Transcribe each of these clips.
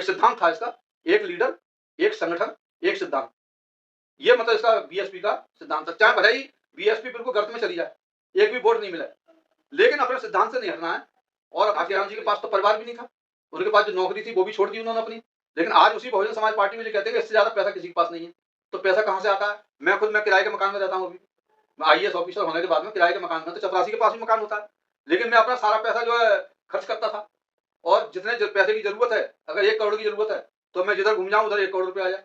सिद्धांत था इसका, एक लीडर, एक संगठन, एक सिद्धांत। ये मतलब इसका बीएसपी का सिद्धांत था। चाहे भले ही बीएसपी बिल्कुल गर्त में चली जाए, एक भी वोट नहीं मिला, लेकिन अपने सिद्धांत से नहीं हटना है। और काशीराम जी के पास तो परिवार भी नहीं था, उनके पास जो नौकरी थी वो भी छोड़ दी उन्होंने अपनी। लेकिन आज उसी बहुजन समाज पार्टी में जो कहते हैं कि इससे ज्यादा पैसा किसी के पास नहीं है, तो पैसा कहाँ से आता है? मैं किराए के मकान में रहता हूँ अभी, आईएएस ऑफिसर होने के बाद में किराए के मकान में, तो चपरासी के पास भी मकान होता है, लेकिन मैं अपना सारा पैसा जो है खर्च करता था। और जितने पैसे की जरूरत है, अगर 1 करोड़ की जरूरत है तो मैं जिधर घूम जाऊं उधर 1 करोड़ रुपए आ जाए,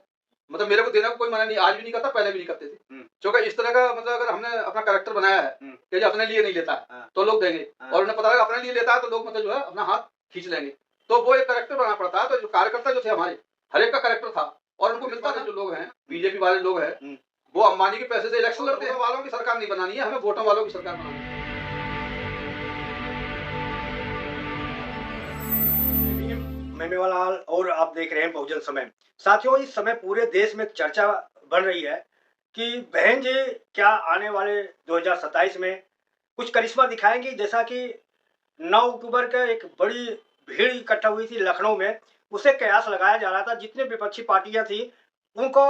मतलब मेरे को देने को कोई मना नहीं, आज भी नहीं करता, पहले भी नहीं करते थे। क्योंकि इस तरह का मतलब अगर हमने अपना कैरेक्टर बनाया है कि जो अपने लिए नहीं लेता है तो लोग देंगे, और उन्हें पता है अपने लिए लेता है तो लोग मतलब जो है अपना हाथ खींच लेंगे। तो वो एक कैरेक्टर बनाना पड़ता है। तो जो कार्यकर्ता जो थे हमारे, हर एक का कैरेक्टर था और उनको मिलता था। जो लोग हैं बीजेपी वाले लोग हैं, वो अंबानी के पैसे से इलेक्शन लड़ते हैं। वालों की सरकार नहीं बनानी है, हमें वोटों वालों की सरकार बनानी है। मेमेवालाल और आप देख रहे हैं बहुजन समय। साथियों, इस समय पूरे देश में चर्चा बढ़ रही है कि बहन जी क्या आने वाले 2027 में कुछ करिश्मा दिखाएंगी। जैसा कि 9 अक्टूबर का एक बड़ी भीड़ इकट्ठा हुई थी लखनऊ में, उसे कयास लगाया जा रहा था, जितने विपक्षी पार्टियां थी उनको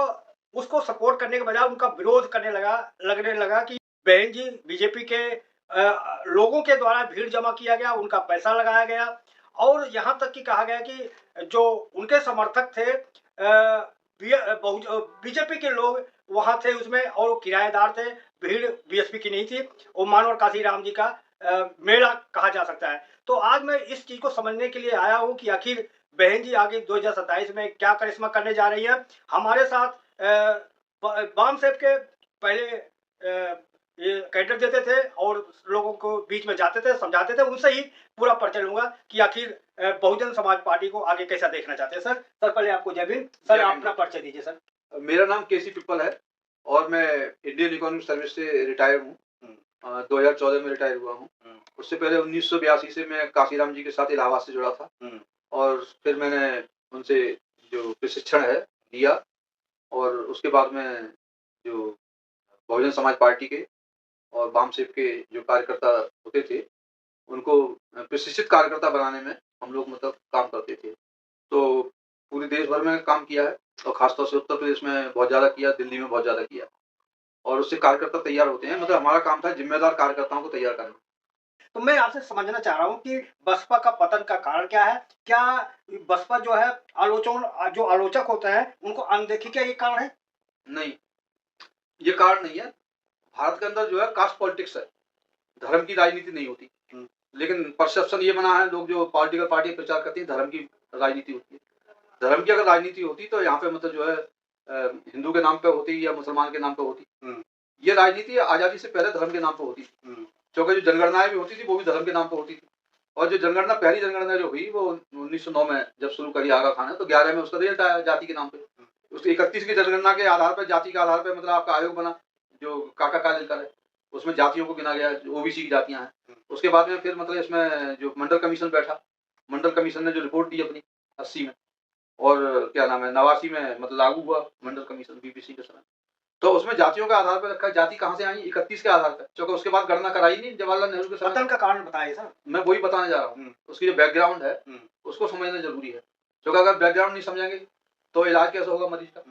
उसको सपोर्ट करने के बजाय उनका विरोध लगने लगा कि बहन जी बीजेपी के लोगों के द्वारा भीड़ जमा किया गया, उनका पैसा लगाया गया, और यहाँ तक कि कहा गया कि जो उनके समर्थक थे बीजेपी के लोग वहां थे उसमें, और वो किराएदार थे, भीड़ बीएसपी की नहीं थी। वो मानवर काशीराम जी का मेला कहा जा सकता है। तो आज मैं इस चीज को समझने के लिए आया हूँ कि आखिर बहन जी आगे 2027 में क्या करिश्मा करने जा रही है। हमारे साथ बाम सेब के पहले ये कैडर देते थे और लोगों को बीच में जाते थे, समझाते थे, उनसे ही पूरा परिचय लूंगा कि आखिर बहुजन समाज पार्टी को आगे कैसा देखना चाहते हैं। सर पहले आपको जय भीम। सर आप अपना परिचय दीजिए। सर मेरा नाम केसी पिप्पल है और मैं इंडियन इकोनॉमिक सर्विस से रिटायर हूँ। 2014 में रिटायर हुआ हूँ। उससे पहले 1982 से मैं काशीराम जी के साथ इलाहाबाद से जुड़ा था, और फिर मैंने उनसे जो प्रशिक्षण है लिया, और उसके बाद में जो बहुजन समाज पार्टी के और वाम सेब के जो कार्यकर्ता होते थे उनको प्रशिक्षित कार्यकर्ता बनाने में हम लोग मतलब काम करते थे। तो पूरे देश भर में काम किया है, और खासतौर से उत्तर प्रदेश में बहुत ज़्यादा किया, दिल्ली में बहुत ज़्यादा किया, और उससे कार्यकर्ता तैयार होते हैं। मतलब हमारा काम था जिम्मेदार कार्यकर्ताओं को तैयार करना। तो मैं आपसे समझना चाह रहा हूँ कि बसपा का पतन का कारण क्या है? क्या बसपा जो है जो आलोचक होते हैं उनको अनदेखी, क्या ये कारण है? नहीं, ये कारण नहीं है। भारत के अंदर जो है कास्ट पॉलिटिक्स है, धर्म की राजनीति नहीं होती। लेकिन परसेप्शन ये बना है, लोग जो पॉलिटिकल पार्टी प्रचार करती है धर्म की राजनीति होती है। धर्म की अगर राजनीति होती तो यहाँ पे मतलब जो है हिंदू के नाम पे होती या मुसलमान के नाम पे होती। ये राजनीति आजादी से पहले धर्म के नाम पे होती थी, क्योंकि जो जनगणनाएं भी होती थी वो भी धर्म के नाम पे होती थी। और जो जनगणना पहली जनगणना जो हुई वो 1909 में जब शुरू करी आगा खान ने, तो 11 में उसका रिजल्ट आया जाति के नाम पे। उसके 31 की जनगणना के आधार पर, जाति के आधार पर मतलब आपका आयोग बना जो काका कालेलकर है, उसमें जातियों को गिना गया, ओबीसी की जातियां हैं। उसके बाद में फिर मतलब इसमें जो मंडल कमीशन बैठा, मंडल कमीशन ने जो रिपोर्ट दी अपनी 80 में, और क्या नाम है 89 में मतलब लागू हुआ मंडल कमीशन बीपीसी के समय। तो उसमें जातियों के आधार पर रखा। जाति कहाँ से आई? 31 के आधार पर, क्योंकि उसके बाद गणना कराई नहीं जवाहरलाल नेहरू के समय। पतन का कारण बताइए सर। मैं वही बताने जा रहा हूँ। उसकी जो बैकग्राउंड है उसको समझना जरूरी है, क्योंकि अगर बैकग्राउंड नहीं समझेंगे तो इलाज कैसे होगा मरीज का,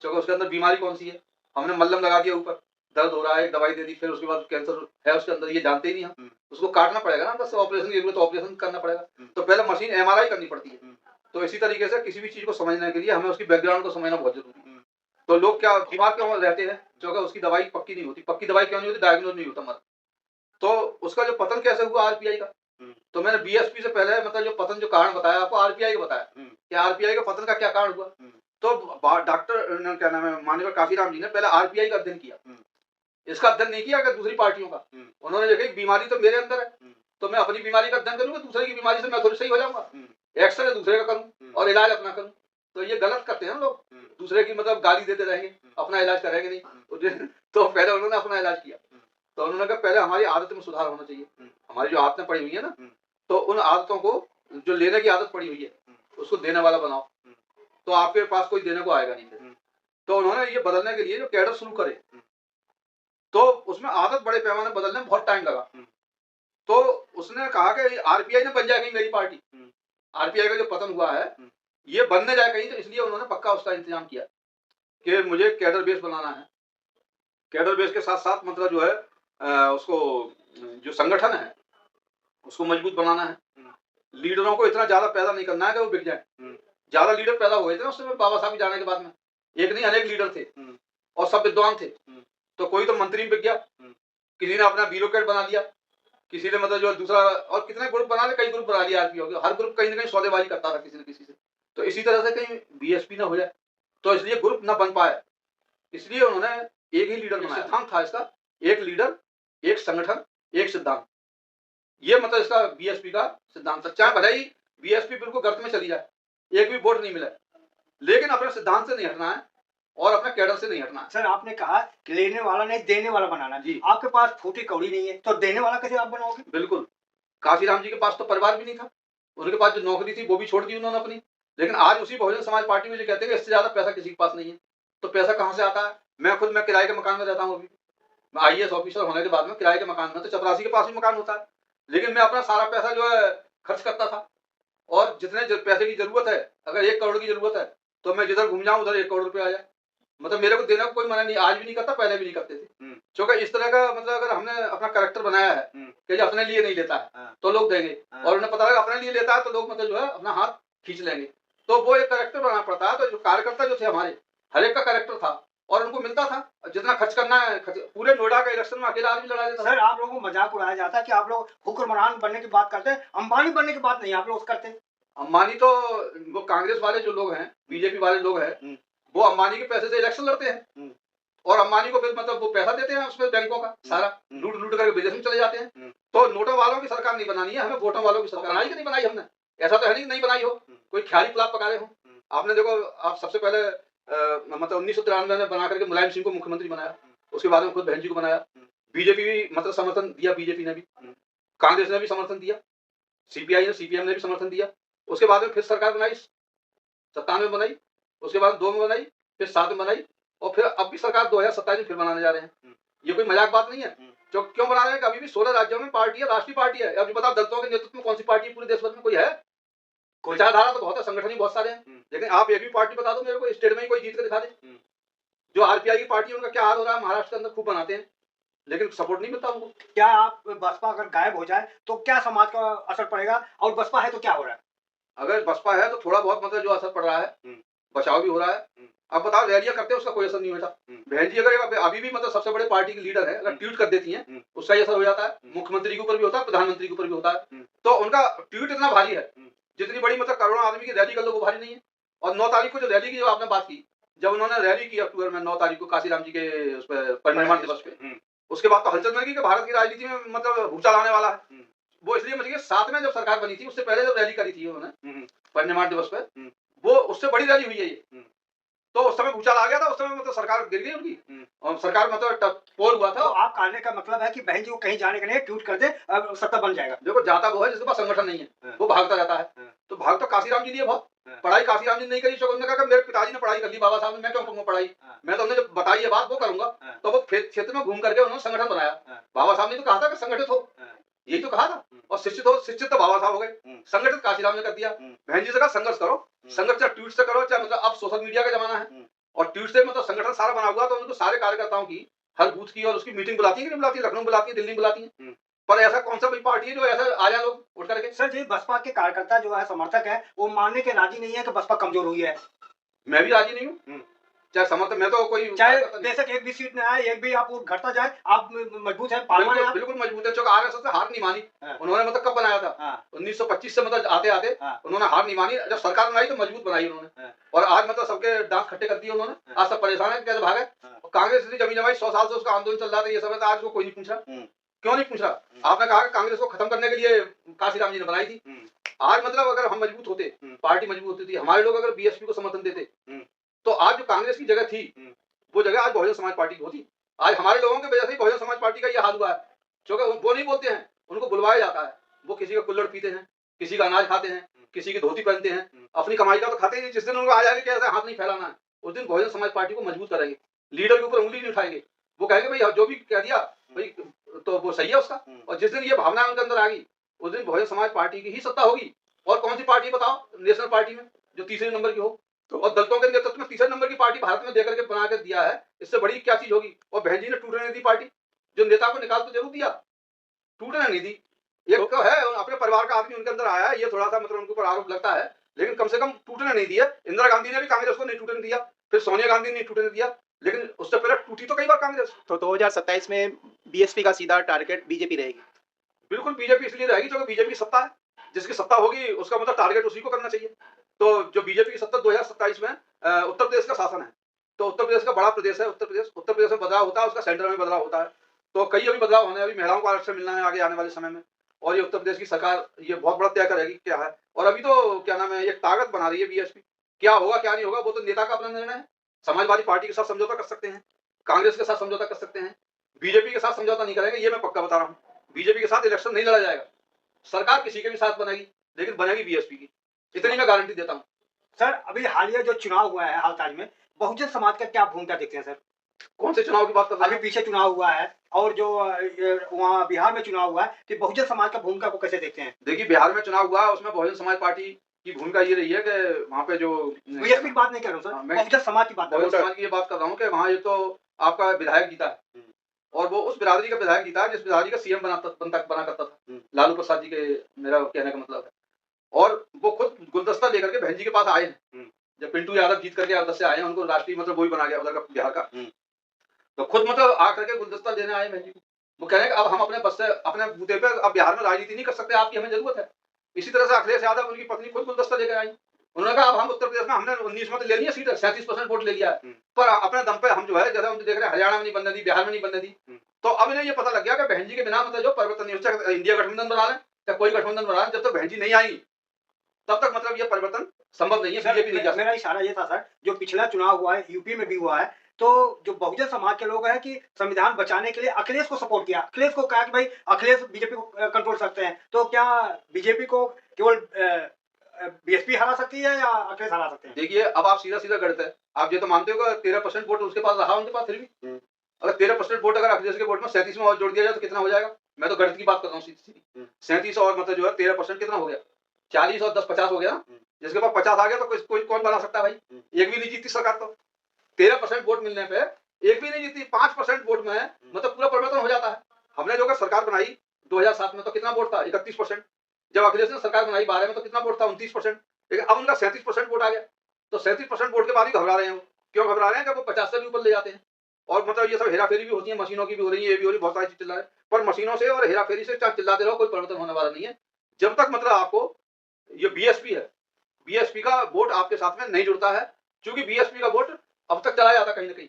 क्योंकि उसके अंदर बीमारी कौन सी है। हमने मल्लम लगा दिया ऊपर, दर्द हो रहा है, दवाई दे दी, फिर उसके बाद कैंसर है उसके अंदर, ये जानते ही नहीं हम। उसको काटना पड़ेगा ना, बस ऑपरेशन की जरूरत, ऑपरेशन करना पड़ेगा। तो पहले मशीन एमआरआई करनी पड़ती है। तो इसी तरीके से किसी भी चीज को समझने के लिए हमें उसकी बैकग्राउंड को समझना बहुत जरूरी है। तो लोग क्या बीमार क्यों रहते हैं? क्योंकि उसकी दवाई पक्की नहीं होती। पक्की दवाई क्यों नहीं होती? डायग्नोज नहीं होता मर। तो उसका जो पतन कैसे हुआ आरपीआई का, तो मैंने बीएसपी से पहले मतलब जो पतन जो कारण बताया आपको, आरपीआई का बताया कि आरपीआई का पतन का क्या कारण हुआ। तो डॉक्टर क्या नाम है माननीय काशीराम जी ने पहले आरपीआई का अध्ययन किया। इसका अध्ययन नहीं किया कि दूसरी पार्टियों का। उन्होंने देखा बीमारी तो मेरे अंदर है, तो मैं अपनी बीमारी का अध्ययन करूंगा, दूसरे की बीमारी से मैं थोड़ी सही हो जाऊंगा। एक्सरे दूसरे का करूं और इलाज अपना करूं। तो ये गलत करते हैं लोग, दूसरे की मतलब गाली देते रहेंगे, अपना इलाज करेंगे नहीं। तो पहले उन्होंने अपना इलाज किया। तो उन्होंने कहा पहले हमारी आदत में सुधार होना चाहिए। हमारी जो आदतें पड़ी हुई है ना, तो उन आदतों को, जो लेने की आदत पड़ी हुई है उसको देने वाला बनाओ, तो आपके पास कोई देने को आएगा नहीं। तो उन्होंने ये बदलने के लिए जो कैडर शुरू करे, तो उसमें आदत बड़े पैमाने बदलने में बहुत टाइम लगा। तो उसने कहा कि आरपीआई ने बन जाएगी मेरी पार्टी। आरपीआई का जो पतन हुआ है ये बनने जाए कहीं, तो इसलिए उन्होंने पक्का उसका इंतजाम किया कि मुझे कैडर बेस बनाना है। कैडर बेस के साथ साथ मतलब जो है उसको जो संगठन है उसको मजबूत बनाना है। लीडरों को इतना ज्यादा पैदा नहीं करना है कि वो बिक जाए। ज्यादा लीडर पैदा हो गए थे ना उस समय बाबा साहब के जाने के बाद में, एक नहीं अनेक लीडर थे और सब विद्वान थे। तो कोई तो मंत्री में बिक गया, किसी ने अपना ब्यूरोक्रेट बना लिया, किसी ने मतलब जो दूसरा, और कितने ग्रुप बना ले, कई ग्रुप बना लिया आरपीओ के, हर ग्रुप कहीं ना कहीं सौदेबाजी करता था किसी न किसी से। तो इसी तरह से कहीं बीएसपी ना हो जाए, तो इसलिए ग्रुप ना बन पाए, इसलिए उन्होंने एक ही लीडर बनाया। सिद्धांत था इसका, एक लीडर, एक संगठन, एक सिद्धांत। ये मतलब इसका बीएसपी का सिद्धांत था। चाहे भले ही बीएसपी बिल्कुल गर्त में चली जाए, एक भी वोट नहीं मिले, लेकिन अपने सिद्धांत से नहीं हटना है और अपने कैडर से नहीं हटना है। सर आपने कहा कि लेने वाला नहीं देने वाला बनाना है। जी। आपके पास फूटी कौड़ी नहीं है, तो देने वाला कैसे आप बनाओगे? बिल्कुल, काशीराम जी के पास तो परिवार भी नहीं था, उनके पास जो नौकरी थी वो भी छोड़ दी उन्होंने अपनी। लेकिन आज उसी बहुजन समाज पार्टी में जो कहते हैं कि इससे ज्यादा पैसा किसी के पास नहीं है, तो पैसा कहाँ से आता है? मैं किराए के मकान में रहता हूँ अभी, मैं आईएएस ऑफिसर होने के बाद में किराए के मकान में, तो चपरासी के पास भी मकान होता है, लेकिन मैं अपना सारा पैसा जो है खर्च करता था। और जितने पैसे की जरूरत है, अगर 1 करोड़ की जरूरत है, तो मैं जिधर घूम जाऊं उधर 1 करोड़ रुपया आ जाए, मतलब मेरे को देने को कोई मना नहीं, आज भी नहीं करता, पहले भी नहीं करते थे। क्योंकि इस तरह का मतलब अगर हमने अपना कैरेक्टर बनाया है कि जो अपने लिए नहीं लेता है तो लोग देंगे, और उन्हें पता है अपने लिए लेता है तो लोग मतलब जो है अपना हाथ खींच लेंगे, तो वो एक कैरेक्टर बनाना पड़ता है। तो जो कार्यकर्ता जो थे हमारे, हर एक का कैरेक्टर था और उनको मिलता था जितना खर्च करना है। पूरे नोएडा का इलेक्शन में अकेला आदमी लड़ा देता था। सर आप लोगों को मजाक उड़ाया जाता है कि आप लोग हुक्मरान बनने की बात करते हैं, अंबानी बनने की बात नहीं आप लोग करते। अंबानी तो वो कांग्रेस वाले जो लोग हैं, बीजेपी वाले लोग हैं, वो अंबानी के पैसे से इलेक्शन लड़ते हैं और अंबानी को फिर मतलब वो पैसा देते हैं उसमें, बैंकों का सारा लूट लूट करके विदेश में चले जाते हैं। तो नोटों वालों की सरकार नहीं बनानी है, हमें वोटों वालों की सरकार बनाई कि नहीं बनाई हमने, ऐसा तो है नहीं बनाई हो, कोई ख्याली पुलाव पका रहे हो। आपने देखो, आप सबसे पहले मतलब 1993 में बना करके मुलायम सिंह को मुख्यमंत्री बनाया, उसके बाद में खुद बहन जी को बनाया। बीजेपी भी मतलब समर्थन दिया, बीजेपी ने भी, कांग्रेस ने भी समर्थन दिया, सीपीआई ने, सीपीएम ने भी समर्थन दिया। उसके बाद में फिर सरकार बनाई, 97 में बनाई, उसके बाद 2 में बनाई, फिर 7 में बनाई, और फिर अब भी सरकार 2027 में फिर बनाने जा रहे हैं। ये कोई मजाक बात नहीं है। जो क्यों बना रहे हैं? अभी भी 16 राज्यों में पार्टी है, राष्ट्रीय पार्टी है। अब बताओ दलितों के नेतृत्व में कौन सी पार्टी पूरे देश भर में कोई है? विचारधारा तो बहुत है, संगठन ही बहुत सारे हैं, लेकिन आप एक भी पार्टी बता दो मेरे को, स्टेट में ही कोई जीत कर दिखा दे। जो आरपीआई की पार्टी है उनका क्या हाल हो रहा है, महाराष्ट्र के अंदर खूब बनाते हैं, लेकिन सपोर्ट नहीं मिलता उनको। क्या आप बसपा अगर गायब हो जाए तो क्या समाज का असर पड़ेगा, और बसपा है तो क्या हो रहा है? अगर बसपा है तो थोड़ा बहुत मतलब जो असर पड़ रहा है, बचाव भी हो रहा है। अब बताओ, रैलियां करते हैं उसका कोई असर नहीं होता। बहन जी अगर अभी भी मतलब सबसे बड़े पार्टी की लीडर है, अगर ट्वीट कर देती हैं उसका असर हो जाता है, मुख्यमंत्री के ऊपर भी होता है, प्रधानमंत्री के ऊपर भी होता है। तो उनका ट्वीट इतना भारी है, जितनी बड़ी मतलब करोड़ों आदमी की रैली कर लो वो भारी नहीं है। और 9 तारीख को जो रैली की जो आपने बात की, जब उन्होंने रैली की अक्टूबर में 9 तारीख को काशीराम जी के उस पर परिनिर्वाण दिवस पे, उसके बाद तो हलचल मच गई कि भारत की राजनीति में मतलब भूचाल आने वाला है। वो इसलिए मच गई, साथ में जब सरकार बनी थी उससे पहले जब रैली करी थी उन्होंने परिनिर्वाण दिवस पे, वो उससे बड़ी रैली हुई है ये। तो उस समय भूचाल आ गया था, उस समय मतलब सरकार गिर गई उनकी, और सरकार मतलब पोल हुआ था। तो आप कहने का मतलब है कि बहन जी को कहीं जाने के लिए ट्वीट कर दे, अब सत्ता बन जाएगा। देखो, जाता वो है जिसके पास संगठन नहीं है, वो भागता रहता है। तो भाग तो काशीराम जी लिए बहुत, पढ़ाई काशीराम जी ने नहीं करी। उन्होंने कहा मेरे पिताजी ने पढ़ाई कर ली, बाबा साहब ने, मैं क्यों करूंगा पढ़ाई, मैं तो हमने जब बताई है बात वो करूंगा। तो वो क्षेत्र में घूम करके उन्होंने संगठन बनाया। बाबा साहब ने तो कहा था कि संगठित हो, यही तो कहा था, और शिक्षित हो, शिक्षित तो बाबा साहब हो गए, संगठित काशीराम ने कर दिया। बहन जी से कहा संघर्ष करो, संघर्ष चाहे ट्वीट से करो, चाहे मतलब अब सोशल मीडिया का जमाना है, और ट्वीट से मतलब संगठन सारा बना हुआ, तो उनको सारे कार्यकर्ताओं की हर बूथ की और उसकी मीटिंग बुलाती है कि नहीं बुलाती, लखनऊ बुलाती है, दिल्ली बुलाती है। पर ऐसा कौन सा कोई पार्टी है जो ऐसा आ जाए लोग उठ करके? सर जी बसपा के कार्यकर्ता जो है, समर्थक है, वो मानने के राजी नहीं है कि बसपा कमजोर हुई है। मैं भी राजी नहीं हूँ, चाहे समर्थक, मैं तो कोई चाहे बेशक एक भी सीट न आए, एक भी आप घटता जाए, आप मजबूत है, पालवा है आप। बिल्कुल मजबूत है। आरएसएस ने हार नहीं मानी, उन्होंने मतलब कब बनाया था, 1925 से मतलब आते आते उन्होंने हार नहीं मानी। जब सरकार बनाई तो मजबूत बनाई उन्होंने, और आज मतलब सबके दांत खट्टे कर दिए उन्होंने। आज सब परेशान है कैसे भागे। कांग्रेस ने जमीन जमाई 100 साल से उसका आंदोलन चल रहा था, ये समय आज को कोई नहीं पूछ रहा। क्यों नहीं पूछ रहा? आपने कहा कि कांग्रेस को खत्म करने के लिए काशीराम जी ने बनाई थी। आज मतलब अगर हम मजबूत होते, पार्टी मजबूत होती थी, हमारे लोग अगर बीएसपी को समर्थन देते, तो आज जो कांग्रेस की जगह थी वो जगह आज बहुजन समाज पार्टी की होती। आज हमारे लोगों की वजह से बहुजन समाज पार्टी का ये हाल हुआ है, क्योंकि वो नहीं बोलते हैं, उनको बुलवाया जाता है। वो किसी का कुल्हड़ पीते हैं, किसी का अनाज खाते हैं, किसी की धोती पहनते हैं, अपनी कमाई का तो खाते ही। जिस दिन उनको आ जाएगा कि ऐसे हाथ नहीं फैलाना है, उस दिन बहुजन समाज पार्टी को मजबूत करेंगे, लीडर के ऊपर उंगली नहीं उठाएंगे। वो कहेंगे भाई जो भी कह दिया भाई तो वो सही है उसका। और जिस दिन ये भावना उनके अंदर आ गई, उस दिन बहुजन समाज पार्टी की ही सत्ता होगी। और कौन सी पार्टी बताओ नेशनल पार्टी में? जो तीसरे नंबर की हो। तो और दलितों के नेतृत्व में तीसरे नंबर की पार्टी भारत में देकर के बना के दिया है, इससे बड़ी क्या चीज होगी। और बहन जी ने टूटने नहीं दी पार्टी, जो नेता को निकाल तो जरूर दिया, टूटने नहीं दी। एक तो है अपने परिवार का आदमी उनके अंदर आया है, ये थोड़ा सा मतलब उनके ऊपर आरोप लगता है, लेकिन कम से कम टूटने नहीं दिया। इंदिरा गांधी ने भी कांग्रेस को नहीं टूटने दिया, फिर सोनिया गांधी ने नहीं टूटने दिया, लेकिन उससे पहले टूटी तो कई बार कांग्रेस। तो 2027 में बीएसपी का सीधा टारगेट बीजेपी रहेगी। बिल्कुल बीजेपी इसलिए रहेगी जो बीजेपी की सत्ता है, जिसकी सत्ता होगी उसका मतलब टारगेट उसी को करना चाहिए। तो जो बीजेपी की सत्ता 2027 में उत्तर प्रदेश का शासन है, तो उत्तर प्रदेश का बड़ा प्रदेश है उत्तर प्रदेश में बदलाव होता है, उसका सेंटर में बदलाव होता है। तो कई अभी बदलाव होने हैं, अभी महिलाओं को आरक्षण मिलना है आगे आने वाले समय में, और ये उत्तर प्रदेश की सरकार ये बहुत बड़ा तय करेगी क्या है। और अभी तो क्या नाम है, एक ताकत बना रही है बीएसपी। क्या होगा क्या नहीं होगा वो तो नेता का अपना निर्णय है। समाजवादी पार्टी के साथ समझौता कर सकते हैं, कांग्रेस के साथ समझौता कर सकते हैं, बीजेपी के साथ समझौता नहीं करेंगे, ये मैं पक्का बता रहा हूँ। बीजेपी के साथ इलेक्शन नहीं लड़ा जाएगा, सरकार किसी के भी साथ बनेगी, लेकिन बनेगी बीएसपी की, इतनी मैं गारंटी देता हूँ। सर अभी हालिया जो चुनाव हुआ है हाल ताज में, बहुजन समाज का क्या भूमिका देखते हैं सर? कौन से चुनाव की बात कर रहे अभी हैं? पीछे चुनाव हुआ है और जो वहाँ बिहार में चुनाव हुआ है, तो बहुजन समाज का भूमिका को कैसे देखते हैं? देखिए बिहार में चुनाव हुआ, उसमें बहुजन समाज पार्टी की भूमिका ये रही है कि वहाँ पे जो बीएसपी की बात नहीं कर रहा हूँ सर, हाँ, मैं बहुजन समाज की बात कर रहा बहुजन हूँ। समाज की ये बात कर रहा हूँ कि वहाँ एक तो आपका विधायक जीता है, और वो उस बिरादरी का विधायक जीता है जिस बिरादरी का सीएम बना करता था, लालू प्रसाद जी के, मेरा कहने का मतलब है। और वो खुद गुलदस्ता लेकर के बहन जी के पास आए हैं, जब पिंटू यादव जीत करके अवध से आए हैं, उनको राष्ट्रीय मतलब वही बना गया उधर का बिहार का, तो खुद मतलब आकर के गुलदस्ता देने आए बहन जी को। वो कह रहे हैं कि अब हम अपने बस से अपने बूते पे अब बिहार में राजनीति नहीं कर सकते, आपकी हमें जरूरत है। इसी तरह से अखिलेश यादव उनकी पत्नी खुद गुलदस्ता लेकर आई, उन्होंने कहा अब हम उत्तर प्रदेश में हमने 19 में तो ले लिया सीट, 37% वोट ले लिया है, पर अपने दम पे हम जो है जैसे हम देख रहे हैं हरियाणा में नहीं बनने दी, बिहार में नहीं बनने दी। तो अब इन्हें ये पता लग गया कि बहन जी के बिना मतलब जो परिवर्तन नहीं हो सकता, इंडिया गठबंधन बना लें या कोई गठबंधन बना लें, जब तक बहन जी नहीं आई तब तक मतलब ये परिवर्तन संभव नहीं है, सर, बीजेपी नहीं जा सकती। मेरा इशारा ये था सर, जो पिछला चुनाव हुआ है यूपी में भी हुआ है, तो जो बहुजन समाज के लोग हैं कि संविधान बचाने के लिए अखिलेश को सपोर्ट किया, अखिलेश को कहा कि भाई अखिलेश बीजेपी को कंट्रोल सकते हैं, तो क्या बीजेपी को केवल बीएसपी हरा सकती है या अखिलेश हरा सकते हैं? देखिए अब आप सीधा सीधा गणित है, आप ये तो मानते हो कि 13% वोट उसके पास रहा, उनके पास फिर भी अगर 13% वोट अगर अखिलेश के वोट में 37 में और जोड़ दिया जाए तो कितना हो जाएगा। मैं तो गणित की बात कर रहा हूँ सीधी सीधी, 37 और मतलब जो है 13% कितना हो गया, 40 और 10 50 हो गया ना। जिसके पास 50 आ गया तो कोई कौन बना सकता है भाई, एक भी नहीं जीती सरकार। तो 13% वोट मिलने पे एक भी नहीं जीती, 5% वोट में मतलब पूरा परिवर्तन हो जाता है। हमने जो सरकार बनाई 2007 में तो कितना वोट था, 31%। जब अखिलेश ने सरकार बनाई 12 में तो कितना वोट था, 29%। लेकिन अब उनका 37% वोट आ गया, तो 37% वोट के बाद ही घबरा रहे हैं। क्यों घबरा रहे हैं कि वो 50 से भी ऊपर ले जाते हैं। और मतलब ये सब हेराफेरी भी होती है, मशीनों की भी हो रही है, ये भी हो रही है, बहुत सारी चीज चिल्ला रहे हैं। पर मशीनों से और हेराफेरी से चिल्लाते रहो, कोई परिवर्तन होने वाला नहीं है। जब तक मतलब आपको ये बीएसपी है, बीएसपी का वोट आपके साथ में नहीं जुड़ता है, क्योंकि बीएसपी का वोट अब तक चला जाता कहीं ना कहीं,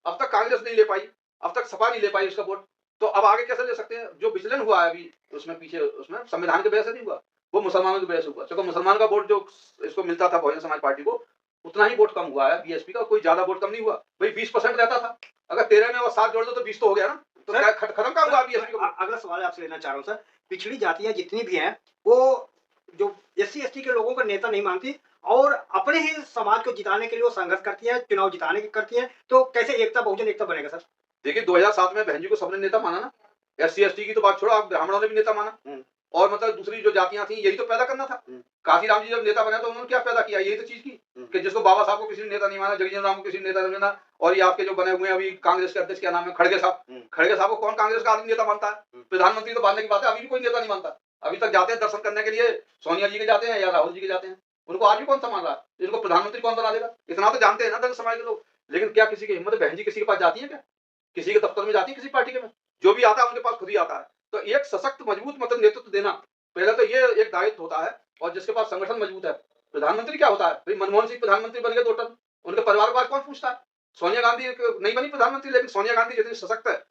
अब तक कांग्रेस नहीं ले पाई, अब तक सपा नहीं ले पाई उसका वोट, तो अब आगे कैसे ले सकते हैं। जो विचलन हुआ है अभी उसमें पीछे, उसमें संविधान की वजह से नहीं हुआ, वो मुसलमानों की वजह से हुआ। क्योंकि मुसलमान का वोट जो इसको मिलता था बहुजन समाज पार्टी को, उतना ही वोट कम हुआ है बीएसपी का, कोई ज्यादा वोट कम नहीं हुआ भाई। 20% रहता था, अगर 13 में और 7 जोड़ दो तो 20 तो हो गया ना, तो सर, खत्म का हुआ बीएसपी का। अगला सवाल आपसे लेना चाह रहा हूँ सर, पिछड़ी जातियां जितनी भी हैं वो जो एससी एसटी के लोगों का नेता नहीं मानती और अपने ही समाज को जिताने के लिए वो संघर्ष करती है, चुनाव जिताने की करती है, तो कैसे एकता बहुजन एकता बनेगा सर? देखिए 2007 में बहन जी को सबने नेता माना ना, एससी एसटी की तो बात छोड़ो, आप ब्राह्मणों ने भी नेता माना, और मतलब दूसरी जो जातियां थी यही तो पैदा करना था। काशीराम जी जब नेता बने तो उन्होंने क्या पैदा किया, यही तो चीज की कि जिसको बाबा साहब को किसी ने नेता नहीं माना, जगजीवन राम को किसी ने नेता नहीं माना। और ये आपके जो बने हुए हैं अभी कांग्रेस के अध्यक्ष, क्या नाम है, खड़गे साहब, खड़गे साहब को कौन कांग्रेस का आदमी नेता मानता है? प्रधानमंत्री तो बाद की बात है, अभी भी कोई नेता नहीं मानता। अभी तक जाते हैं दर्शन करने के लिए, सोनिया जी के जाते हैं या राहुल जी के जाते हैं, उनको आज भी कौन सा मान रहा है, इनको प्रधानमंत्री कौन बना देगा, इतना तो जानते हैं ना दलित समाज के लोग। लेकिन क्या किसी की हिम्मत, बहन जी किसी के पास जाती है क्या, किसी के दफ्तर में जाती है, किसी पार्टी के में? जो भी आता है उनके पास खुद ही आता है। तो एक सशक्त मजबूत मतलब नेतृत्व देना पहले तो ये एक दायित्व होता है, और जिसके पास संगठन मजबूत है। प्रधानमंत्री क्या होता है भाई, मनमोहन सिंह प्रधानमंत्री बन गए 2 टर्म, उनके परिवार के बाद कौन पूछता है? सोनिया गांधी नहीं बनी प्रधानमंत्री, लेकिन सोनिया गांधी जितनी सशक्त है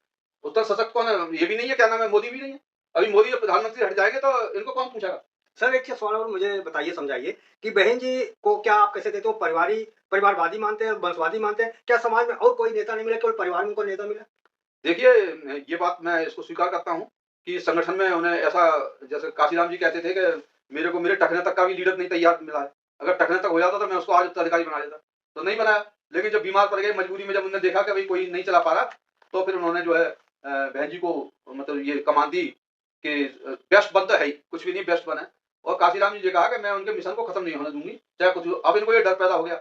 उतना सशक्त कौन है, ये भी नहीं है, क्या नाम है, मोदी भी नहीं है। अभी मोदी जब प्रधानमंत्री हट जाएंगे तो इनको कौन पूछेगा। सर एक सवाल और मुझे बताइए, समझाइए कि बहन जी को क्या आप कैसे देते हो, परिवारवादी मानते हैं, वंशवादी मानते हैं, क्या समाज में और कोई नेता नहीं मिला, केवल परिवार में उनको नेता मिला? देखिए ये बात मैं इसको स्वीकार करता हूँ कि संगठन में उन्हें ऐसा, जैसे काशीराम जी कहते थे कि मेरे को मेरे टकने तक का भी लीडर नहीं तैयार मिला है, अगर टकने तक हो जाता तो मैं उसको आज उत्तराधिकारी बना देता, तो नहीं बनाया। लेकिन जब बीमार पड़ गए मजबूरी में, जब उन्होंने देखा कि भाई कोई नहीं चला पा रहा, तो फिर उन्होंने जो है बहन जी को मतलब ये कमान दी कि बेस्ट बन तो है ही, कुछ भी नहीं बेस्ट बना है, और काशीराम जी ने कहा कि मैं उनके मिशन को खत्म नहीं होने दूंगी चाहे कुछ हो। अब इनको ये डर पैदा हो गया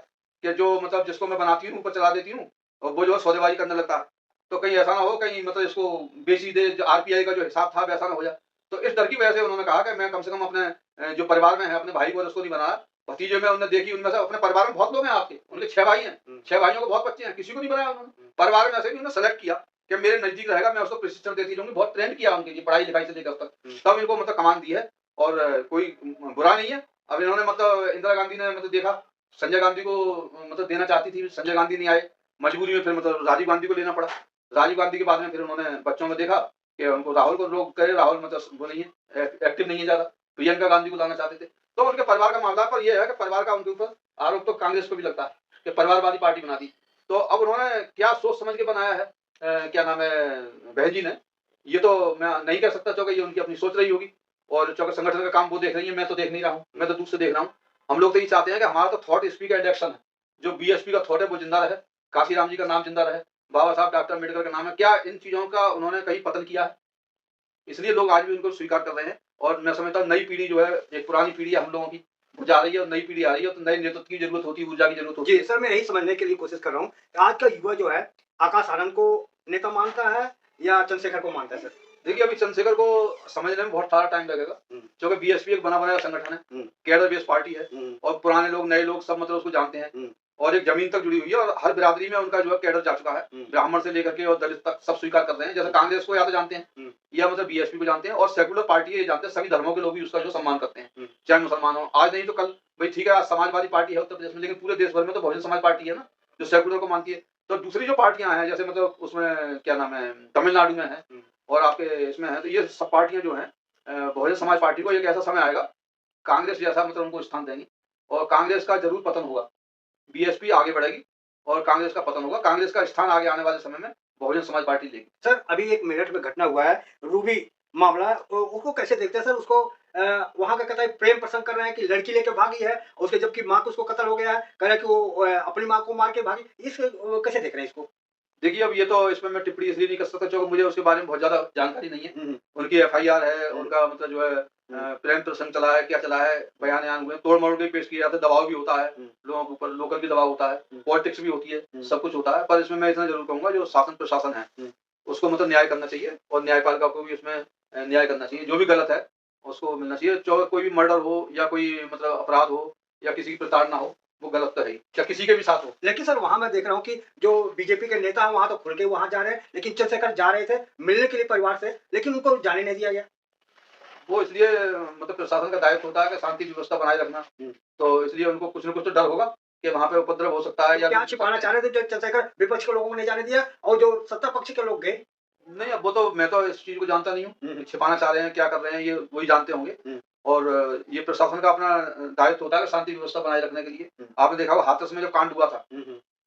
कि जो मतलब जिसको मैं बनाती हूँ ऊपर चला देती हूँ और वो जो है सौदेबाजी करने लगता है, तो कहीं ऐसा ना हो कहीं मतलब इसको बेची दे, जो आरपीआई का जो हिसाब था वैसा ना हो जाए। तो इस डर की वजह से उन्होंने कहा कि मैं कम से कम अपने जो परिवार में है अपने भाई को और उसको नहीं बनाया। भतीजे में उन्होंने देखी, उनमें से अपने परिवार में बहुत लोग हैं आपके, उनके 6 भाई हैं, 6 भाइयों को बहुत बच्चे हैं, किसी को नहीं बनाया उन्होंने। परिवार में ऐसे भी उन्होंने सेलेक्ट किया कि मेरे नजदीक रहेगा, मैं उसको प्रशिक्षण देती रहूंगी, बहुत ट्रेंड किया उनके लिए पढ़ाई लिखाई से लेकर अब तक, तब इनको मतलब कमान दी है। और कोई बुरा नहीं है। अब इन्होंने मतलब इंदिरा गांधी ने मतलब देखा संजय गांधी को मतलब देना चाहती थी, संजय गांधी नहीं आए, मजबूरी में फिर मतलब राजीव गांधी को लेना पड़ा। राजीव गांधी के बाद में फिर उन्होंने बच्चों में देखा कि उनको राहुल को लोग कहे राहुल मतलब वो नहीं है, एक्टिव नहीं है ज्यादा, प्रियंका गांधी को लाना चाहते थे। तो उनके परिवार का मामला पर यह है कि परिवार का उनके ऊपर आरोप तो कांग्रेस को भी लगता है कि परिवारवादी पार्टी बना दी। तो अब उन्होंने क्या सोच समझ के बनाया है, क्या नाम है बहन जी ने, ये तो मैं नहीं कह सकता, चूंकि ये उनकी अपनी सोच रही होगी और चूंकि संगठन का काम वो देख रही है, मैं तो देख नहीं रहा हूँ, मैं तो दूर से देख रहा हूँ। हम लोग तो ये चाहते हैं कि हमारा तो थॉट स्पीकर इंडक्शन है, जो बीएसपी का थॉट है वो जिंदा रहे, काशीराम जी का नाम जिंदा रहे, बाबा साहब डॉक्टर अम्बेडकर का नाम है, क्या इन चीजों का उन्होंने कहीं पतन किया है? इसलिए लोग आज भी उनको स्वीकार कर रहे हैं। और मैं समझता हूँ नई पीढ़ी जो है, एक पुरानी पीढ़ी है हम लोगों की, वो जा रही है और नई पीढ़ी आ रही है, तो नए नेतृत्व की जरूरत होती है, ऊर्जा की जरूरत होती जी है। सर, मैं यही समझने के लिए कोशिश कर रहा हूँ आज का युवा जो है आकाश आनंद को नेता मानता है या चंद्रशेखर को मानता है सर? देखिए अभी चंद्रशेखर को समझने में बहुत सारा टाइम लगेगा, क्योंकि बीएसपी एक बना बनाया संगठन है, कैडर बेस्ड पार्टी है, और पुराने लोग नए लोग सब मतलब उसको जानते हैं, और एक जमीन तक जुड़ी हुई है, और हर बिरादरी में उनका जो है कैडर जा चुका है, ब्राह्मण से लेकर के और दलित तक सब स्वीकार कर रहे हैं। जैसे कांग्रेस को या तो जानते हैं या मतलब बीएसपी को जानते हैं, और सेकुलर पार्टी ये जानते हैं, सभी धर्मों के लोग भी उसका जो सम्मान करते हैं, चाहे मुसलमान हो, आज नहीं तो कल। भाई ठीक है आज समाजवादी पार्टी है उत्तर प्रदेश में, लेकिन पूरे देश भर में तो बहुजन समाज पार्टी है ना, जो सेकुलर को मानती है। तो दूसरी जो पार्टियां हैं जैसे मतलब उसमें क्या नाम है तमिलनाडु में है और आपके इसमें है, तो ये सब पार्टियां जो हैं बहुजन समाज पार्टी को एक ऐसा समय आएगा कांग्रेस जैसा मतलब उनको स्थान देंगी, और कांग्रेस का जरूर पतन होगा, बीएसपी आगे बढ़ेगी और कांग्रेस का पतन होगा। कांग्रेस का स्थान आगे आने वाले समय में बहुजन समाज पार्टी लेगी। सर अभी एक मिनट में घटना हुआ है रूबी मामला, उसको कैसे देखते हैं सर? उसको वहां का कहता है प्रेम प्रसंग कर रहे हैं कि लड़की लेके भागी है, उसके जबकि माँ को उसको कत्ल हो गया है, कह रहे हैं कि वो अपनी माँ को मार के भागी। इस कैसे देख रहे हैं इसको? देखिए अब ये तो इसमें मैं टिप्पणी इसलिए नहीं कर सकता क्योंकि मुझे उसके बारे में बहुत ज्यादा जानकारी नहीं है। उनकी एफआईआर है, उनका मतलब जो है प्रेम प्रसंग चला है, क्या चला है, बयान हुए, तोड़ मोड़ के पेश किए जाते, दबाव भी होता है लोगों के ऊपर, लोकल भी दबाव होता है, पॉलिटिक्स भी होती है, सब कुछ होता है। पर इसमें मैं इतना जरूर कहूंगा जो शासन प्रशासन है उसको मतलब न्याय करना चाहिए, और न्यायपालिका को भी उसमें न्याय करना चाहिए, जो भी गलत है उसको मिलना चाहिए। चाहे कोई भी मर्डर हो या कोई मतलब अपराध हो या किसी की प्रताड़ना हो, वो गलत तो है ही, चाहे किसी के भी साथ हो। लेकिन सर वहां मैं देख रहा हूँ कि जो बीजेपी के नेता हैं वहां तो खुल के वहां जा रहे हैं, लेकिन चंद्रशेखर जा रहे थे मिलने के लिए परिवार से, लेकिन उनको जाने नहीं दिया गया। वो इसलिए मतलब प्रशासन का दायित्व होता है कि शांति व्यवस्था बनाए रखना, तो इसलिए उनको कुछ न कुछ तो डर होगा कि वहां पे उपद्रव हो सकता है या क्या छिपाना चाह रहे थे जो चंद्रशेखर विपक्ष के लोगों को नहीं जाने दिया और जो सत्ता पक्ष के लोग गए? नहीं, अब वो तो मैं तो इस चीज को जानता नहीं हूँ, छिपाना चाह रहे हैं क्या कर रहे हैं ये वही जानते होंगे। और ये प्रशासन का अपना दायित्व होता है कि शांति व्यवस्था बनाए रखने के लिए। आपने देखा होगा हाथरस में जब कांड हुआ था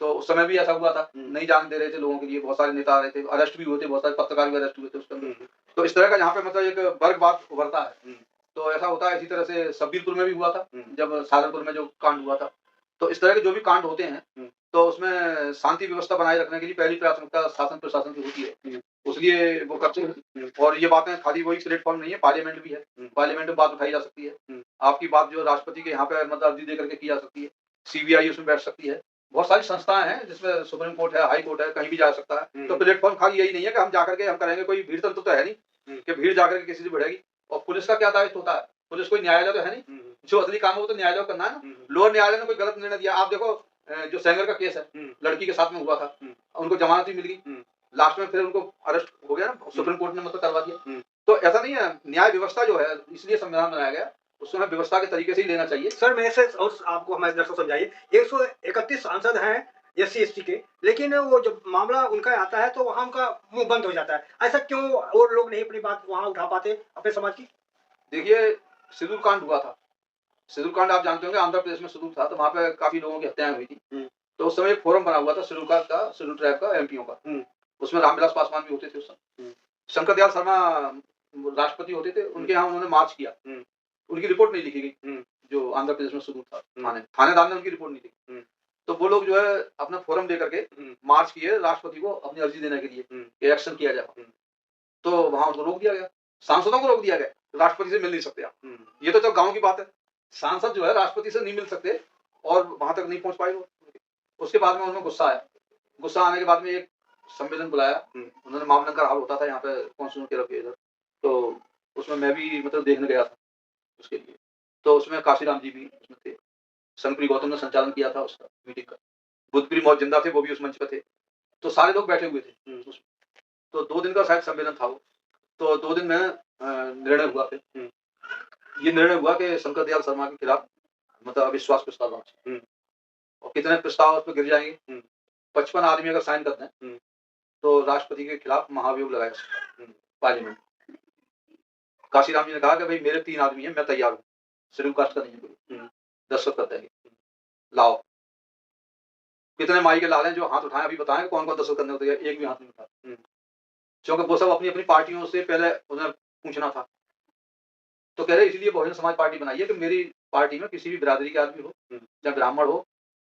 तो उस समय भी ऐसा हुआ था, नहीं जान दे रहे थे लोगों के लिए, बहुत सारे नेता आ रहे थे, अरेस्ट भी हुए थे, बहुत सारे पत्रकार भी अरेस्ट हुए थे उसके अंदर। तो इस तरह का यहाँ पे मतलब एक वर्गवाद उभरता है, तो ऐसा होता है। इसी तरह से सब्बीरपुर में भी हुआ था, जब सहारनपुर में जो कांड हुआ था। तो इस तरह के जो भी कांड होते हैं तो उसमें शांति व्यवस्था बनाए रखने के लिए पहली प्राथमिकता शासन प्रशासन की होती है, उसलिए वो करते हैं। और ये बातें खाली वही प्लेटफॉर्म नहीं है, पार्लियामेंट भी है, पार्लियामेंट में बात उठाई जा सकती है, आपकी बात जो राष्ट्रपति के यहाँ पे मतलब अर्जी दे करके की जा सकती है, सीबीआई उसमें बैठ सकती है, बहुत सारी संस्थाएं हैं जिसमें सुप्रीम कोर्ट है, हाई कोर्ट है, कहीं भी जा सकता है। तो प्लेटफॉर्म खाली यही नहीं है कि हम जाकर के हम करेंगे, कोई भीड़ तंत्र तो है नहीं कि भीड़ जाकर के किसी से बढ़ेगी। और पुलिस का क्या दायित्व होता है, पुलिस कोई न्यायालय तो है नहीं, जो असली काम है वो तो न्यायालय को करना है ना। लोअर न्यायालय ने कोई गलत निर्णय दिया, आप देखो जो सेंगर का केस है, लड़की के साथ में हुआ था, उनको जमानत भी मिल गई, लास्ट में फिर उनको अरेस्ट हो गया ना, सुप्रीम कोर्ट ने मतलब करवा दिया। तो ऐसा नहीं है, न्याय व्यवस्था जो है इसलिए संविधान बनाया गया, उसको हमें व्यवस्था के तरीके से ही लेना चाहिए। सर मैं से और आपको हमारे दर्शक समझाइए, 131 सांसद हैं एससी एसटी के, लेकिन वो जब मामला उनका आता है तो वहां उनका मुंह बंद हो जाता है। ऐसा क्यों और लोग नहीं अपनी बात वहां उठा पाते अपने समाज की? देखिए सिंदूर कांड हुआ था, सिंदूर कांड आप जानते होंगे, आंध्र प्रदेश में सिंदूर था, तो वहां पे काफी लोगों की हत्याएं हुई थी। तो उस समय एक फोरम बना हुआ था सिंदूर का, सिंदूर ट्राइब का, एमपीओ का, उसमें रामविलास पासवान भी होते थे उस समय, शंकर दयाल शर्मा राष्ट्रपति होते थे, उनके यहाँ उन्होंने मार्च किया, उनकी रिपोर्ट नहीं लिखी गई, जो आंध्र प्रदेश में सिंदूर था, थानेदार ने उनकी रिपोर्ट नहीं लिखी। तो वो लोग जो है अपना फोरम लेकर के मार्च किए राष्ट्रपति को अपनी अर्जी देने के लिए कि एक्शन किया जाए, तो वहां उनको रोक दिया गया, सांसदों को रोक दिया गया, राष्ट्रपति से मिल नहीं सकते आप। ये तो गांव की बात है। सांसद जो है राष्ट्रपति से नहीं मिल सकते और वहां तक नहीं पहुंच पाए वो। उसके बाद में उनमें गुस्सा आया। गुस्सा आने के बाद में एक सम्मेलन बुलाया। उन्होंने मामलन का हाल होता था यहाँ पे कॉन्स्टिट्यूशन के तरफ इधर, तो उसमें मैं भी मतलब देखने गया था उसके लिए। तो उसमें काशीराम जी भी उसमें थे। संप्री गौतम ने संचालन किया था उसका मीटिंग का। बुद्धप्री मौर्य जिंदा थे, वो भी उस मंच पर थे। तो सारे लोग बैठे हुए थे उसमें। तो 2 दिन का शायद सम्मेलन था वो। तो 2 दिन में निर्णय हुआ फिर। ये निर्णय हुआ कि शंकर दयाल शर्मा के खिलाफ मतलब अविश्वास प्रस्ताव लाना चाहिए। और कितने प्रस्ताव उस पर गिर जाएंगे, 55 आदमी अगर साइन कर दें तो राष्ट्रपति के खिलाफ महाभियोग लगाया जा सकता है पार्लियामेंट। काशीराम जी ने कहा कि भाई मेरे 3 आदमी हैं, मैं तैयार हूँ, शेड्यूल कास्ट का नहीं है कोई, दस्तखत कर देंगे, लाओ। कितने माई के लाल हैं जो हाथ उठाएं, अभी बताएं कौन कौन दस्तखत करने को तैयार, एक भी हाथ नहीं उठा। क्योंकि वो सब अपनी अपनी पार्टियों से पहले उन्हें पूछना था। तो कह रहे इसलिए बहुजन समाज पार्टी बनाई है कि मेरी पार्टी में किसी भी बिरादरी के आदमी हो, चाहे ब्राह्मण हो,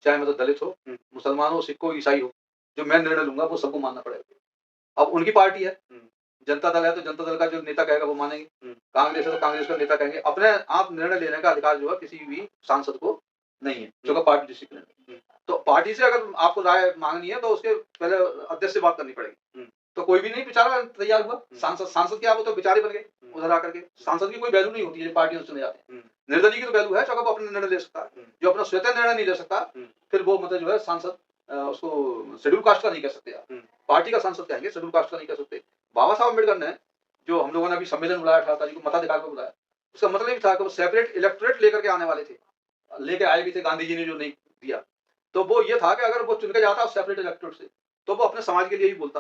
चाहे मतलब दलित हो, मुसलमान हो, सिख हो, ईसाई हो, जो मैं निर्णय लूंगा वो सबको मानना पड़ेगा। अब उनकी पार्टी है, जनता दल है तो जनता दल का जो नेता कहेगा वो मानेंगे, कांग्रेस है तो कांग्रेस का नेता कहेंगे। अपने आप निर्णय लेने का अधिकार जो है किसी भी सांसद को नहीं है, जो कि पार्टी डिसिप्लिन है। तो पार्टी से अगर आपको राय मांगनी है तो उसके पहले अध्यक्ष से बात करनी पड़ेगी। तो कोई भी नहीं बेचारा तैयार हुआ। सांसद क्या, वो तो बेचारे बन गए उधर आकर के। सांसद की कोई वैल्यू नहीं होती है, पार्टियों से चले जाते हैं। निर्दलीय की तो वैल्यू है, वो अपने निर्णय ले सकता है। जो अपना स्वतः निर्णय नहीं ले सकता फिर वो मतलब जो है सांसद उसको शेड्यूल कास्ट का नहीं कह सकते आप, पार्टी का सांसद कहेंगे, शेड्यूल कास्ट का नहीं कह सकते। बाबा साहब अम्बेडकर ने जो हम लोगों ने अभी सम्मेलन बुलाया 18 तारीख को मताधिकार को बुलाया, उसका मतलब ये था कि वो सेपरेट इलेक्टोरेट लेकर के आने वाले थे, लेके आए भी थे, गांधी जी ने जो नहीं दिया। तो वो ये था कि अगर वो चुन के जाता सेपरेट इलेक्टोरेट से तो वो अपने समाज के लिए ही बोलता,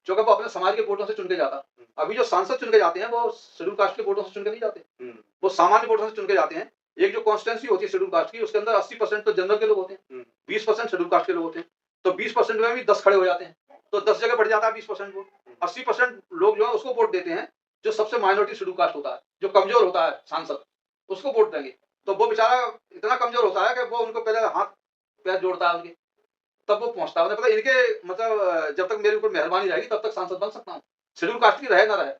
क्योंकि वो अपने समाज के वोटों से चुन के जाता। अभी जो सांसद चुन के जाते हैं वो शेड्यूल कास्ट के वोटों से चुन के नहीं जाते, वो सामान्य वोटों से चुन के जाते हैं। एक जो कॉन्स्टिट्यूंसी होती है शेड्यूल कास्ट की, उसके अंदर 80% तो जनरल के लोग होते हैं, 20% शेड्यूल कास्ट के लोग होते हैं। तो 20% में भी 10 खड़े हो जाते हैं, तो 10 जगह बढ़ जाता है 20% वोट। 80% लोग जो है उसको वोट देते हैं जो सबसे माइनॉरिटी शेड्यूल कास्ट होता है, जो कमजोर होता है सांसद, उसको वोट देंगे। तो वो बेचारा इतना कमजोर होता है कि वो उनको पहले हाथ पैर जोड़ता है उनके, तब वो पहुंचता है। उन्हें पता इनके मतलब जब तक मेरे ऊपर मेहरबानी रहेगी तब तक सांसद बन सकता हूँ, शेड्यूल कास्ट की रहे ना रहे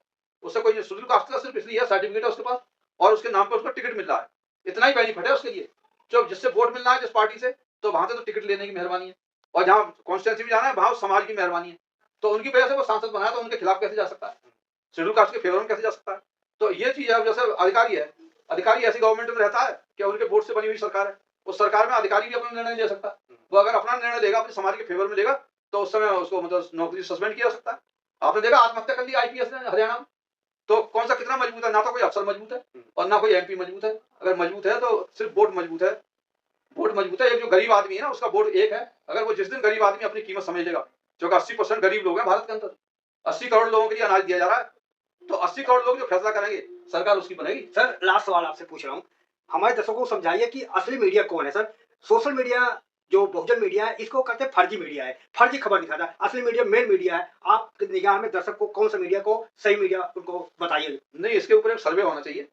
उससे कोई। शेड्यूल कास्ट का सिर्फ इसलिए सर्टिफिकेट है उसके पास और उसके नाम पर उसको टिकट मिल रहा है, इतना ही बेनिफिट है उसके लिए। जो जिससे वोट मिलना है जिस पार्टी से, तो वहां से तो टिकट लेने की मेहरबानी है, और जहाँ कॉन्स्टिट्यूंसी में जाना है वहां समाज की मेहरबानी है। तो उनकी वजह से वो सांसद बनाया, तो उनके खिलाफ कैसे जा सकता है, शेड्यूल कास्ट के फेवर में कैसे जा सकता है। तो ये चीज है। जैसे अधिकारी है, अधिकारी ऐसी गवर्नमेंट में रहता है कि उनके वोट से बनी हुई सरकार है, उस सरकार में अधिकारी भी अपना निर्णय ले सकता है। वो अगर अपना निर्णय लेगा अपने समाज के फेवर में लेगा तो उस समय उसको मतलब नौकरी सस्पेंड किया जा सकता है। आपने देखा आत्महत्या कर ली आईपीएस ने हरियाणा में, तो कौन सा कितना मजबूत है, ना तो कोई अफसर मजबूत है और ना कोई एमपी मजबूत है। अगर मजबूत है तो सिर्फ वोट मजबूत है, वोट मजबूत है। एक जो गरीब आदमी है ना उसका वोट एक है। अगर वो जिस दिन गरीब आदमी अपनी कीमत समझ लेगा, जो 80% गरीब लोग हैं भारत के अंदर, 80 करोड़ लोगों के लिए अनाज दिया जा रहा है, तो 80 करोड़ लोग जो फैसला करेंगे सरकार उसकी बनेगी। सर लास्ट सवाल आपसे पूछ रहा हूँ, हमारे दर्शकों को समझाइए कि असली मीडिया कौन है। सर सोशल मीडिया जो बहुजन मीडिया है इसको कहते हैं फर्जी मीडिया है, फर्जी खबर दिखाता है। असली मीडिया मेन मीडिया है। आप निगाह में दर्शक को कौन सा मीडिया को सही मीडिया उनको बताइए। नहीं, इसके ऊपर एक सर्वे होना चाहिए,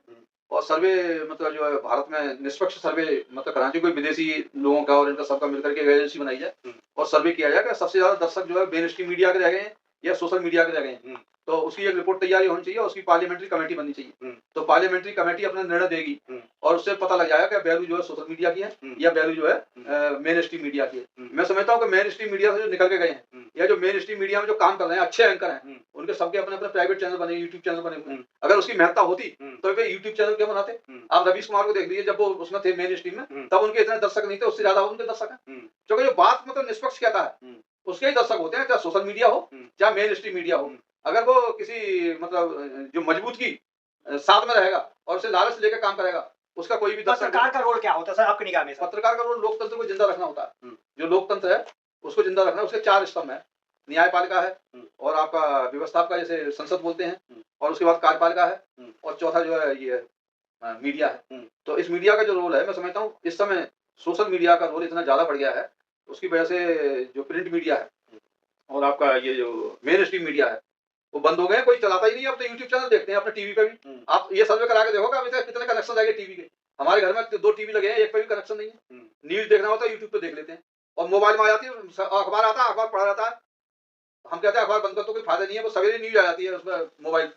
और सर्वे मतलब जो है भारत में निष्पक्ष सर्वे मतलब कराना चाहिए। कोई विदेशी लोगों का और इनका सबका मिलकर के एजेंसी बनाई जाए और सर्वे किया जाए कि सबसे ज्यादा दर्शक जो है मेन स्ट्रीम मीडिया के रह गए हैं या सोशल मीडिया के रह गए हैं। तो उसकी एक रिपोर्ट तैयारी होनी चाहिए, उसकी पार्लियामेंट्री कमेटी बननी चाहिए। तो पार्लियामेंट्री कमेटी अपना निर्णय देगी और उससे पता लग जाएगा कि वैल्यू जो है सोशल मीडिया की है या वैल्यू जो है मेन स्ट्रीम मीडिया की है। मैं समझता हूँ कि मेन स्ट्रीम मीडिया से जो निकल के गए हैं या जो मेन स्ट्रीम मीडिया में जो काम कर रहे हैं अच्छे एंकर हैं, उनके सबके अपने अपने प्राइवेट चैनल बने, यूट्यूब चैनल बने हुए हैं। अगर उसकी महत्ता होती तो वे यूट्यूब चैनल क्यों बनाते। आप रवीश कुमार को देख लीजिए, जब वो उसमें थे मेन स्ट्रीम में तब उनके इतने दर्शक नहीं थे, उससे ज्यादा उनके दर्शक हैं। क्योंकि जो बात मतलब निष्पक्ष कहता है उसके ही दर्शक होते हैं, चाहे सोशल मीडिया हो चाहे मेन स्ट्रीम मीडिया हो। अगर वो किसी मतलब जो मजबूत की साथ में रहेगा और उसे लालच लेकर काम करेगा, उसका कोई भी सरकार का रोल क्या होता है सर आपकी निगाह में? पत्रकार का रोल लोकतंत्र को जिंदा रखना होता है। जो लोकतंत्र है उसको जिंदा रखना, उसके 4 स्तंभ है। न्यायपालिका है और आपका व्यवस्थापिका जैसे संसद बोलते हैं, और उसके बाद कार्यपालिका है, और चौथा जो है ये मीडिया है। तो इस मीडिया का जो रोल है मैं समझता हूँ इस समय सोशल मीडिया का रोल इतना ज्यादा बढ़ गया है, उसकी वजह से जो प्रिंट मीडिया है और आपका ये जो मेन स्ट्रीम मीडिया है वो बंद हो गए। कोई चलाता ही नहीं, अब तो यूट्यूब चैनल देखते हैं अपने टीवी पे भी। आप ये सर्वे करा के देखो अभी तक कितने कनेक्शन आएंगे टीवी के। हमारे घर में 2 टीवी लगे हैं, एक पे भी कनेक्शन नहीं है। न्यूज देखना होता है यूट्यूब पे देख लेते हैं, और मोबाइल में आ जाती है, अखबार आता है, अखबार पढ़ा जाता है। हम कहते हैं अखबार बंद कर तो कोई फायदा नहीं है, वो सवेरे न्यूज आ जाती है उसमें मोबाइल।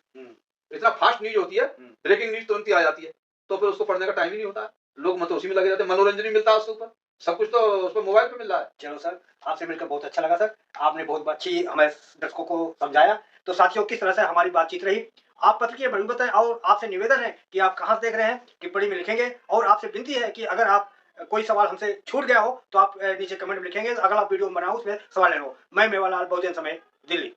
इतना फास्ट न्यूज होती है, ब्रेकिंग न्यूज तुरंत ही आ जाती है, तो फिर उसको पढ़ने का टाइम ही नहीं होता है। लोग मतलब उसी में लगे रहते हैं, मनोरंजन भी मिलता है उसके ऊपर, सब कुछ तो उस पर मोबाइल पे मिल रहा है। चलो सर, आपसे मिलकर बहुत अच्छा लगा सर। आपने बहुत अच्छी हमें दर्शकों को समझाया। तो साथियों, किस तरह से हमारी बातचीत रही, आप पत्र की बड़ी बताएं, और आपसे निवेदन है कि आप कहाँ से देख रहे हैं, टिप्पणी में लिखेंगे, और आपसे विनती है कि अगर आप कोई सवाल हमसे छूट गया हो तो आप नीचे कमेंट में लिखेंगे। अगर आप वीडियो बनाओ उसमें सवाल लेना हो। मैं मेवालाल, बहुजन समय, दिल्ली।